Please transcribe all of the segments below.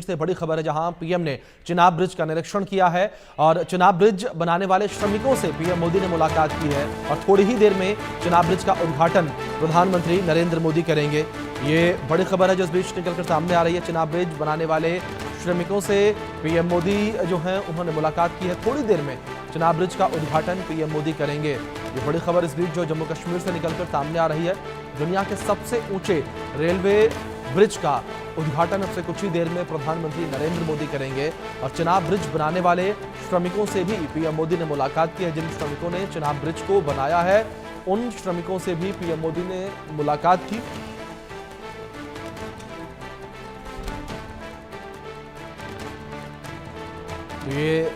से बड़ी खबर है, जहां पीएम ने चिनाब ब्रिज का निरीक्षण किया है और चिनाब ब्रिज बनाने वाले श्रमिकों से पीएम मोदी ने मुलाकात की है और थोड़ी ही देर में चिनाब ब्रिज का उद्घाटन प्रधानमंत्री नरेंद्र मोदी करेंगे। ये बड़ी खबर है जो इस बीच निकलकर सामने आ रही है। चिनाब ब्रिज बनाने वाले श्रमिकों से पीएम मोदी जो हैं उन्होंने मुलाकात की है। थोड़ी देर में चिनाब ब्रिज का उद्घाटन पीएम मोदी करेंगे। ये बड़ी खबर इस बीच जो जम्मू कश्मीर से निकलकर सामने आ रही है। दुनिया के सबसे ऊंचे रेलवे ब्रिज का उद्घाटन अब से कुछ ही देर में प्रधानमंत्री नरेंद्र मोदी करेंगे और चिनाब ब्रिज बनाने वाले श्रमिकों से भी पीएम मोदी ने मुलाकात की है। जिन श्रमिकों ने चिनाब ब्रिज को बनाया है उन श्रमिकों से भी पीएम मोदी ने मुलाकात की। ये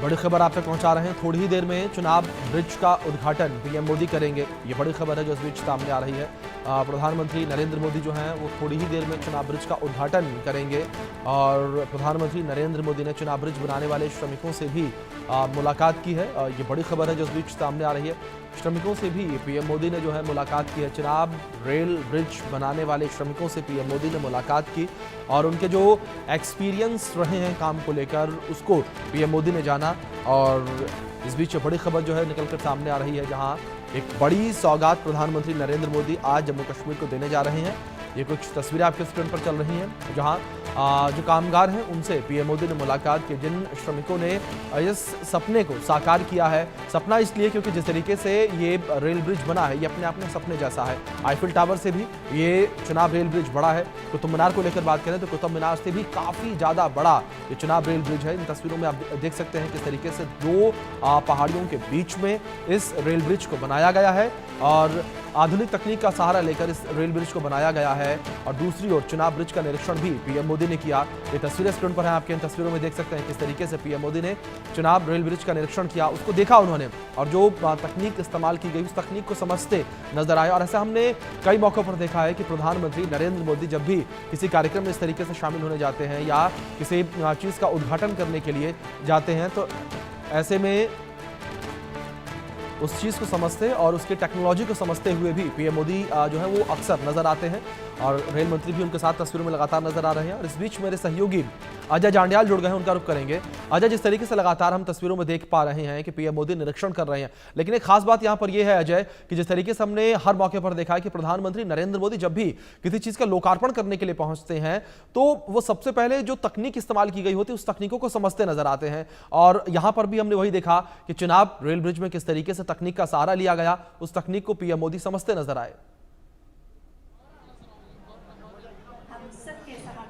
बड़ी खबर आप तक पहुंचा रहे हैं। थोड़ी ही देर में चिनाब ब्रिज का उद्घाटन पीएम मोदी करेंगे। ये बड़ी खबर है जो इस बीच सामने आ रही है। प्रधानमंत्री नरेंद्र मोदी जो हैं वो थोड़ी ही देर में चिनाब ब्रिज का उद्घाटन करेंगे और प्रधानमंत्री नरेंद्र मोदी ने चिनाब ब्रिज बनाने वाले श्रमिकों से भी मुलाकात की है। ये बड़ी खबर है जो इस बीच सामने आ रही है। श्रमिकों से भी पीएम मोदी ने जो है मुलाकात की है। चिनाब रेल ब्रिज बनाने वाले श्रमिकों से पीएम मोदी ने मुलाकात की और उनके जो एक्सपीरियंस रहे हैं काम को लेकर उसको पीएम मोदी ने जाना। और इस बीच बड़ी खबर जो है निकलकर सामने आ रही है, जहां एक बड़ी सौगात प्रधानमंत्री नरेंद्र मोदी आज जम्मू कश्मीर को देने जा रहे हैं। ये कुछ तस्वीरें आपके स्क्रीन पर चल रही हैं, जहां जो कामगार हैं उनसे पीएम मोदी ने मुलाकात की। जिन श्रमिकों ने इस सपने को साकार किया है, सपना इसलिए क्योंकि जिस तरीके से ये रेल ब्रिज बना है ये अपने आप में सपने जैसा है। आईफिल टावर से भी ये चिनाब रेल ब्रिज बड़ा है। कुतुब मीनार को लेकर बात करें तो कुतुब मीनार से भी काफ़ी ज़्यादा बड़ा ये चिनाब रेल ब्रिज है। इन तस्वीरों में आप देख सकते हैं किस तरीके से दो पहाड़ियों के बीच में इस रेल ब्रिज को बनाया गया है और आधुनिक तकनीक का सहारा लेकर इस रेल ब्रिज को बनाया गया है। और दूसरी ओर चिनाब ब्रिज का निरीक्षण भी पीएम मोदी ने किया। ये तस्वीरें स्क्रीन पर हैं, आपके इन तस्वीरों में देख सकते हैं किस तरीके से पीएम मोदी ने चिनाब रेल ब्रिज का निरीक्षण किया, उसको देखा उन्होंने और जो तकनीक इस्तेमाल की गई उस तकनीक को समझते नजर आए। और ऐसा हमने कई मौकों पर देखा है कि प्रधानमंत्री नरेंद्र मोदी जब भी किसी कार्यक्रम में इस तरीके से शामिल होने जाते हैं या किसी चीज़ का उद्घाटन करने के लिए जाते हैं तो ऐसे में उस चीज़ को समझते और उसके टेक्नोलॉजी को समझते हुए भी पीएम मोदी जो है वो अक्सर नजर आते हैं और रेल मंत्री भी उनके साथ तस्वीरों में लगातार नजर आ रहे हैं। और इस बीच मेरे सहयोगी अजय जांडियाल जुड़ गए हैं, उनका रुख करेंगे। अजय, जिस तरीके से लगातार हम तस्वीरों में देख पा रहे हैं कि पीएम मोदी निरीक्षण कर रहे हैं, लेकिन एक खास बात यहां पर यह है अजय कि जिस तरीके से हमने हर मौके पर देखा है कि प्रधानमंत्री नरेंद्र मोदी जब भी किसी चीज का लोकार्पण करने के लिए पहुंचते हैं तो वो सबसे पहले जो तकनीक इस्तेमाल की गई होती है उस तकनीकों को समझते नजर आते हैं। और यहां पर भी हमने वही देखा कि चिनाब रेल ब्रिज में किस तरीके से तकनीक का सहारा लिया गया, उस तकनीक को पीएम मोदी समझते नजर आए।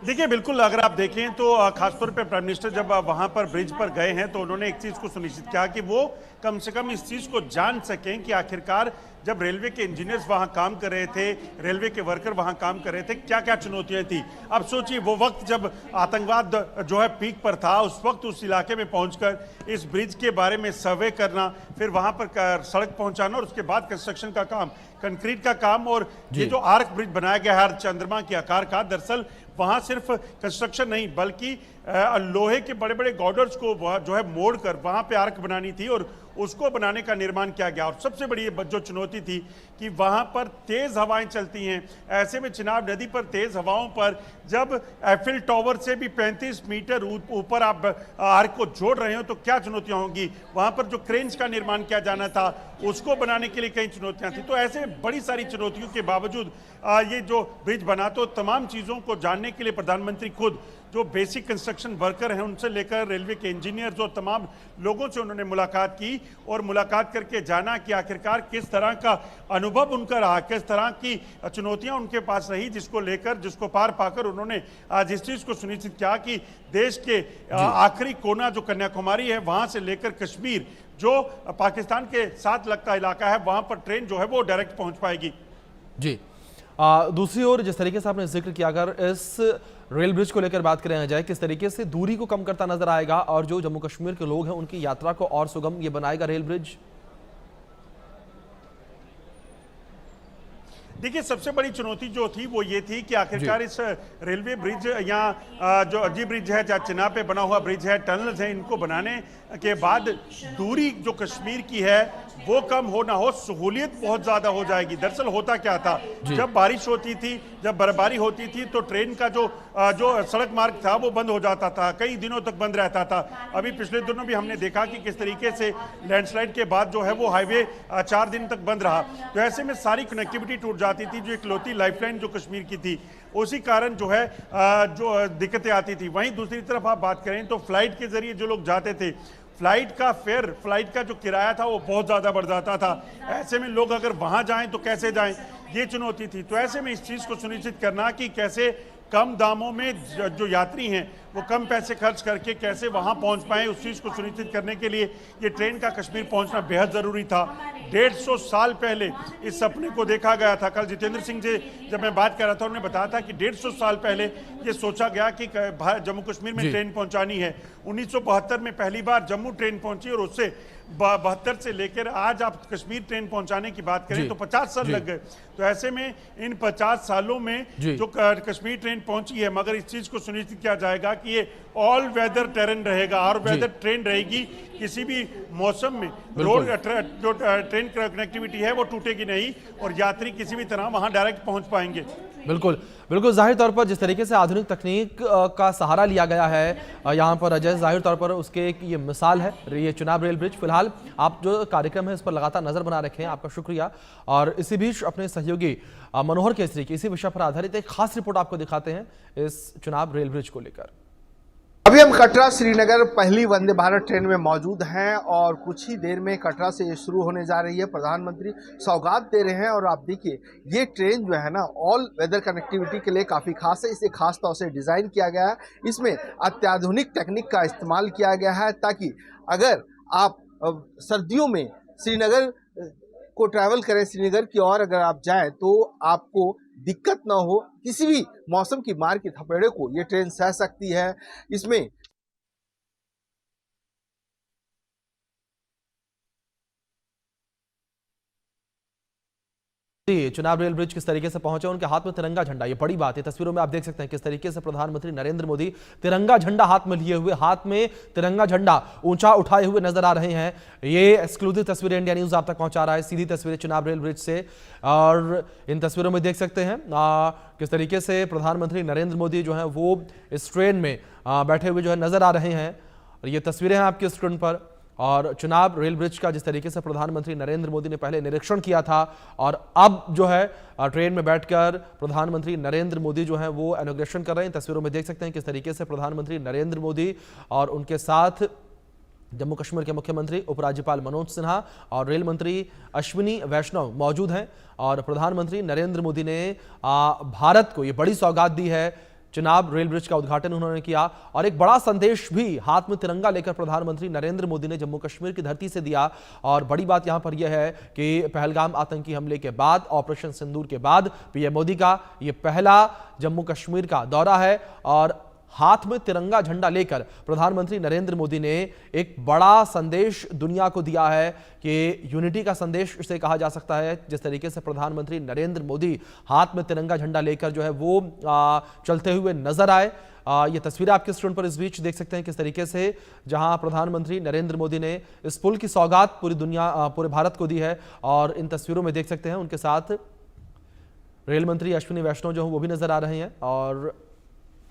देखिए, बिल्कुल अगर आप देखें तो खासतौर पे प्राइम मिनिस्टर जब वहां पर ब्रिज पर गए हैं तो उन्होंने एक चीज को सुनिश्चित किया कि वो कम से कम इस चीज को जान सकें कि आखिरकार जब रेलवे के इंजीनियर्स वहां काम कर रहे थे, रेलवे के वर्कर वहां काम कर रहे थे, क्या क्या चुनौतियां थी। अब सोचिए वो वक्त जब आतंकवाद जो है पीक पर था, उस वक्त उस इलाके में पहुंचकर इस ब्रिज के बारे में सर्वे करना, फिर वहां पर सड़क पहुंचाना और उसके बाद कंस्ट्रक्शन का काम, कंक्रीट का काम। और ये जो आर्क ब्रिज बनाया गया है चंद्रमा के आकार का, दरअसल वहां सिर्फ कंस्ट्रक्शन नहीं बल्कि लोहे के बड़े बड़े गॉर्डर्स को जो है मोड़ कर वहां पे आर्क बनानी थी और उसको बनाने का निर्माण किया गया। और सबसे बड़ी जो चुनौती थी कि वहां पर तेज हवाएं चलती हैं। ऐसे में चिनाब नदी पर तेज हवाओं पर जब एफिल टावर से भी 35 मीटर ऊपर आप आर्क को जोड़ रहे हो तो क्या चुनौतियां होंगी। वहां पर जो क्रेन्स का निर्माण किया जाना था उसको बनाने के लिए कई चुनौतियां थी। तो ऐसे बड़ी सारी चुनौतियों के बावजूद ये जो ब्रिज बना, तो तमाम चीजों को जानने के लिए प्रधानमंत्री खुद जो बेसिक कंस्ट्रक्शन वर्कर हैं उनसे लेकर रेलवे के इंजीनियर्स और तमाम लोगों से उन्होंने मुलाकात की और मुलाकात करके जाना कि आखिरकार किस तरह का अनुभव उनका रहा, किस तरह की चुनौतियां उनके पास रही, जिसको लेकर जिसको पार पाकर उन्होंने आज इस चीज को सुनिश्चित किया कि देश के आखिरी कोना जो कन्याकुमारी है वहां से लेकर कश्मीर जो पाकिस्तान के साथ लगता इलाका है वहां पर ट्रेन जो है वो डायरेक्ट पहुंच पाएगी। जी, दूसरी ओर जिस तरीके से आपने जिक्र किया, अगर इस रेल ब्रिज को लेकर बात करें जाए, किस तरीके से दूरी को कम करता नजर आएगा और जो जम्मू कश्मीर के लोग हैं उनकी यात्रा को और सुगम ये बनाएगा रेल ब्रिज। देखिए, सबसे बड़ी चुनौती जो थी वो ये थी कि आखिरकार इस रेलवे ब्रिज या जो अजी ब्रिज है, जहाँ चिनाब पे बना हुआ ब्रिज है, टनल्स हैं, इनको बनाने के बाद दूरी जो कश्मीर की है वो कम हो ना हो, सहूलियत बहुत ज्यादा हो जाएगी। दरअसल होता क्या था, जब बारिश होती थी, जब बर्फबारी होती थी, तो ट्रेन का जो सड़क मार्ग था वो बंद हो जाता था, कई दिनों तक बंद रहता था। अभी पिछले दिनों भी हमने देखा कि किस तरीके से लैंडस्लाइड के बाद जो है वो हाईवे 4 दिन तक बंद रहा। तो ऐसे में सारी कनेक्टिविटी टूट जाती थी, जो इकलौती लाइफलाइन जो कश्मीर की थी, उसी कारण जो है जो दिक्कतें आती थी। वहीं दूसरी तरफ आप बात करें तो फ्लाइट के जरिए जो लोग जाते थे, फ्लाइट का फेयर, फ्लाइट का जो किराया था वो बहुत ज़्यादा बढ़ जाता था। ऐसे में लोग अगर वहाँ जाएं तो कैसे जाएं, ये चुनौती थी। तो ऐसे में इस चीज़ को सुनिश्चित करना कि कैसे कम दामों में जो यात्री हैं वो कम पैसे खर्च करके कैसे वहाँ पहुँच पाएँ, उस चीज़ को सुनिश्चित करने के लिए ये ट्रेन का कश्मीर पहुँचना बेहद ज़रूरी था। 150 साल पहले इस सपने को देखा गया था। कल जितेंद्र सिंह जी जब मैं बात कर रहा था, उन्होंने बताया था कि 150 साल पहले ये सोचा गया कि जम्मू कश्मीर में ट्रेन पहुंचानी है। 1972 में पहली बार जम्मू ट्रेन पहुंची और उससे 72 से लेकर आज आप कश्मीर ट्रेन पहुंचाने की बात करें तो 50 साल लग गए। तो ऐसे में इन 50 सालों में जो कश्मीर ट्रेन पहुंची है, मगर इस चीज को सुनिश्चित किया जाएगा कि ये ऑल वेदर टेरेन रहेगा, ऑल वेदर ट्रेन रहेगी, किसी भी मौसम में रोड जो ट्रेन कनेक्टिविटी है वो टूटेगी नहीं और यात्री किसी भी तरह वहां डायरेक्ट पहुंच पाएंगे। बिल्कुल बिल्कुल, जाहिर तौर पर जिस तरीके से आधुनिक तकनीक का सहारा लिया गया है यहाँ पर अजय, जाहिर तौर पर उसके एक ये मिसाल है ये चुनाब रेल ब्रिज। फिलहाल आप जो कार्यक्रम है इस पर लगातार नजर बना रखे हैं, आपका शुक्रिया। और इसी बीच अपने सहयोगी मनोहर केसरी की इसी विषय पर आधारित एक खास रिपोर्ट आपको दिखाते हैं इस चुनाब रेल ब्रिज को लेकर। अभी हम कटरा श्रीनगर पहली वंदे भारत ट्रेन में मौजूद हैं और कुछ ही देर में कटरा से ये शुरू होने जा रही है। प्रधानमंत्री सौगात दे रहे हैं और आप देखिए ये ट्रेन जो है ना ऑल वेदर कनेक्टिविटी के लिए काफ़ी खास है। इसे खास तौर से डिज़ाइन किया गया है, इसमें अत्याधुनिक टेक्निक का इस्तेमाल किया गया है ताकि अगर आप सर्दियों में श्रीनगर को ट्रैवल करें, श्रीनगर की ओर अगर आप जाएं तो आपको दिक्कत ना हो, किसी भी मौसम की मार की थपेड़े को ये ट्रेन सह सकती है। इसमें चुनाब रेल ब्रिज किस तरीके से पहुंचे, उनके हाथ में तिरंगा झंडा, ये बड़ी बात है। तस्वीरों में आप देख सकते हैं किस तरीके से प्रधानमंत्री नरेंद्र मोदी तिरंगा झंडा हाथ में लिए हुए, हाथ में तिरंगा झंडा ऊंचा उठाए हुए नजर आ रहे हैं। ये एक्सक्लूसिव तस्वीरें इंडिया न्यूज आप तक पहुंचा रहा है, सीधी तस्वीरें चुनाब रेल ब्रिज से। और इन तस्वीरों में देख सकते हैं किस तरीके से प्रधानमंत्री नरेंद्र मोदी जो है वो इस ट्रेन में बैठे हुए जो है नजर आ रहे हैं। और ये तस्वीरें हैं आपकी स्क्रीन पर। और चुनाब रेल ब्रिज का जिस तरीके से प्रधानमंत्री नरेंद्र मोदी ने पहले निरीक्षण किया था और अब जो है ट्रेन में बैठकर प्रधानमंत्री नरेंद्र मोदी जो है वो इनॉग्रेशन कर रहे हैं। तस्वीरों में देख सकते हैं किस तरीके से प्रधानमंत्री नरेंद्र मोदी और उनके साथ जम्मू कश्मीर के मुख्यमंत्री उपराज्यपाल मनोज सिन्हा और रेल मंत्री अश्विनी वैष्णव मौजूद हैं। और प्रधानमंत्री नरेंद्र मोदी ने भारत को ये बड़ी सौगात दी है। चुनाब रेल ब्रिज का उद्घाटन उन्होंने किया और एक बड़ा संदेश भी हाथ में तिरंगा लेकर प्रधानमंत्री नरेंद्र मोदी ने जम्मू कश्मीर की धरती से दिया। और बड़ी बात यहां पर यह है कि पहलगाम आतंकी हमले के बाद, ऑपरेशन सिंदूर के बाद पीएम मोदी का यह पहला जम्मू कश्मीर का दौरा है और हाथ में तिरंगा झंडा लेकर प्रधानमंत्री नरेंद्र मोदी ने एक बड़ा संदेश दुनिया को दिया है कि यूनिटी का संदेश इसे कहा जा सकता है। जिस तरीके से प्रधानमंत्री नरेंद्र मोदी हाथ में तिरंगा झंडा लेकर जो है वो चलते हुए नजर आए। ये तस्वीरें आपके स्क्रीन पर इस बीच देख सकते हैं किस तरीके से जहां प्रधानमंत्री नरेंद्र मोदी ने इस पुल की सौगात पूरी दुनिया, पूरे भारत को दी है। और इन तस्वीरों में देख सकते हैं उनके साथ रेल मंत्री अश्विनी वैष्णव जो वो भी नजर आ रहे हैं और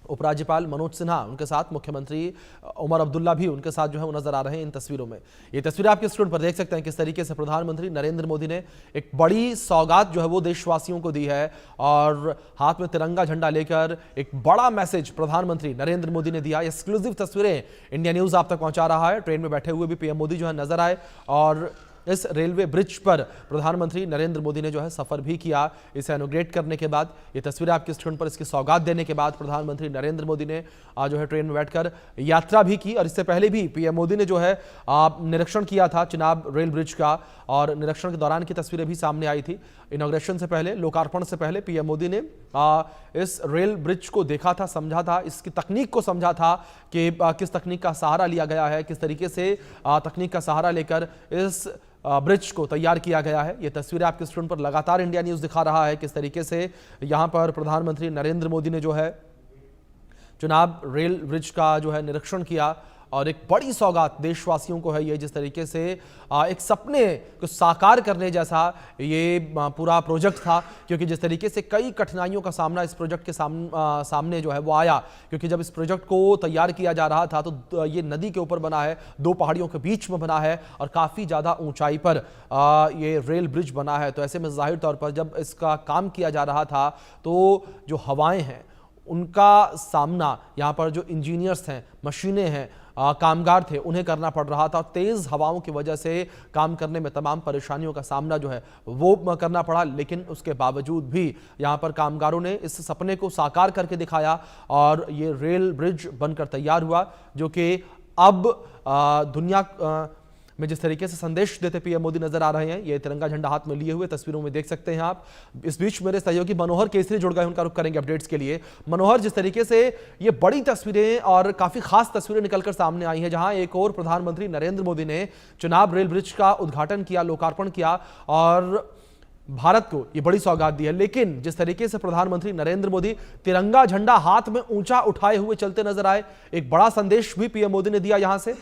उपराज्यपाल मनोज सिन्हा उनके साथ, मुख्यमंत्री उमर अब्दुल्ला भी उनके साथ जो है वो नजर आ रहे हैं इन तस्वीरों में। ये तस्वीरें आपके स्क्रीन पर देख सकते हैं किस तरीके से प्रधानमंत्री नरेंद्र मोदी ने एक बड़ी सौगात जो है वो देशवासियों को दी है और हाथ में तिरंगा झंडा लेकर एक बड़ा मैसेज प्रधानमंत्री नरेंद्र मोदी ने दिया। एक्सक्लूसिव तस्वीरें इंडिया न्यूज आप तक पहुंचा रहा है। ट्रेन में बैठे हुए भी पीएम मोदी जो है नजर आए और इस रेलवे ब्रिज पर प्रधानमंत्री नरेंद्र मोदी ने जो है सफर भी किया। इसे इनॉग्रेट करने के बाद ये तस्वीरें आपकी स्क्रीन पर, इसकी सौगात देने के बाद प्रधानमंत्री नरेंद्र मोदी ने जो है ट्रेन में बैठकर यात्रा भी की। और इससे पहले भी पीएम मोदी ने जो है निरीक्षण किया था चुनाब रेल ब्रिज का और निरीक्षण के दौरान की तस्वीरें भी सामने आई थी। इनॉग्रेशन से पहले, लोकार्पण से पहले पीएम मोदी ने इस रेल ब्रिज को देखा था, समझा था, इसकी तकनीक को समझा था कि किस तकनीक का सहारा लिया गया है, किस तरीके से तकनीक का सहारा लेकर इस ब्रिज को तैयार किया गया है। ये तस्वीरें आपके स्क्रीन पर लगातार इंडिया न्यूज दिखा रहा है किस तरीके से यहां पर प्रधानमंत्री नरेंद्र मोदी ने जो है चुनाब रेल ब्रिज का जो है निरीक्षण किया और एक बड़ी सौगात देशवासियों को है ये, जिस तरीके से एक सपने को साकार करने जैसा ये पूरा प्रोजेक्ट था। क्योंकि जिस तरीके से कई कठिनाइयों का सामना इस प्रोजेक्ट के सामने जो है वो आया, क्योंकि जब इस प्रोजेक्ट को तैयार किया जा रहा था तो ये नदी के ऊपर बना है, 2 पहाड़ियों के बीच में बना है और काफ़ी ज़्यादा ऊंचाई पर ये रेल ब्रिज बना है। तो ऐसे में जाहिर तौर पर जब इसका काम किया जा रहा था तो जो हवाएं हैं उनका सामना यहाँ पर जो इंजीनियर्स हैं, मशीनें हैं, कामगार थे, उन्हें करना पड़ रहा था। तेज़ हवाओं की वजह से काम करने में तमाम परेशानियों का सामना जो है वो करना पड़ा, लेकिन उसके बावजूद भी यहाँ पर कामगारों ने इस सपने को साकार करके दिखाया और ये रेल ब्रिज बनकर तैयार हुआ, जो कि अब दुनिया में जिस तरीके से संदेश देते पीएम मोदी नजर आ रहे हैं। ये तिरंगा झंडा हाथ में लिए हुए तस्वीरों में देख सकते हैं आप। इस बीच मेरे सहयोगी मनोहर केसरी जुड़ गए, उनका रुख करेंगे अपडेट्स के लिए। मनोहर, जिस तरीके से ये बड़ी तस्वीरें और काफी खास तस्वीरें निकलकर सामने आई हैं, जहां एक और प्रधानमंत्री नरेंद्र मोदी ने चुनाव रेल ब्रिज का उद्घाटन किया, लोकार्पण किया और भारत को ये बड़ी सौगात दी है, लेकिन जिस तरीके से प्रधानमंत्री नरेंद्र मोदी तिरंगा झंडा हाथ में ऊंचा उठाए हुए चलते नजर आए, एक बड़ा संदेश भी पीएम मोदी ने दिया यहां से।